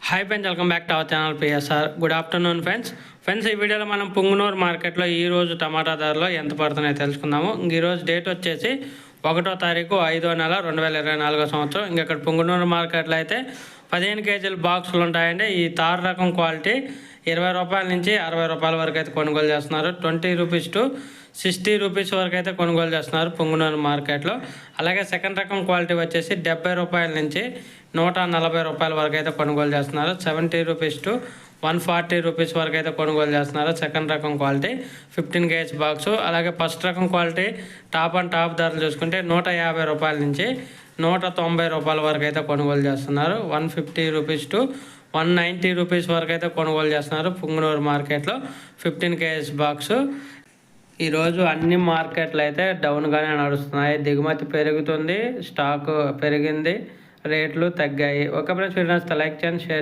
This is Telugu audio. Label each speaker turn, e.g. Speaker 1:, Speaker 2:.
Speaker 1: Hi friends, welcome back to our channel PSR. Good afternoon friends ఈ వీడియోలో మనం పుంగనూరు మార్కెట్లో ఈరోజు టమాటా ధరలు ఎంత పడుతున్నాయో తెలుసుకుందాము. ఈరోజు డేట్ వచ్చేసి 1వ తారీఖు 5వ నెల 2024 సంవత్సరం. ఇక్కడ పుంగనూరు మార్కెట్లో అయితే 15 కేజీల బాక్సులు ఉంటాయండి. ఈ తార్ రకం క్వాలిటీ 20 రూపాయల నుంచి 60 రూపాయల వరకు అయితే కొనుగోలు చేస్తున్నారు. 20 రూపీస్ టు 60 రూపీస్ వరకు అయితే కొనుగోలు చేస్తున్నారు పుంగనూరు మార్కెట్లో. అలాగే సెకండ్ రకం క్వాలిటీ వచ్చేసి 70 రూపాయల నుంచి 140 రూపాయల వరకు అయితే కొనుగోలు చేస్తున్నారు. 70 రూపీస్ టు 140 రూపీస్ వరకు అయితే కొనుగోలు చేస్తున్నారు సెకండ్ రకం క్వాలిటీ 15 కేజీ బాక్సు. అలాగే ఫస్ట్ రకం క్వాలిటీ టాప్ అండ్ టాప్ ధరలు చూసుకుంటే 150 రూపాయల నుంచి 190 రూపాయల వరకు అయితే కొనుగోలు చేస్తున్నారు. 150 రూపీస్ టు 190 రూపీస్ వరకు అయితే కొనుగోలు చేస్తున్నారు పుంగనూరు మార్కెట్లో 15 కేజీ బాక్సు. ఈరోజు అన్ని మార్కెట్లు అయితే డౌన్గానే నడుస్తున్నాయి. దిగుమతి పెరుగుతుంది, స్టాక్ పెరిగింది, రేట్లు తగ్గాయి. ఒక ప్లస్ వీడియో లైక్ చేయండి, షేర్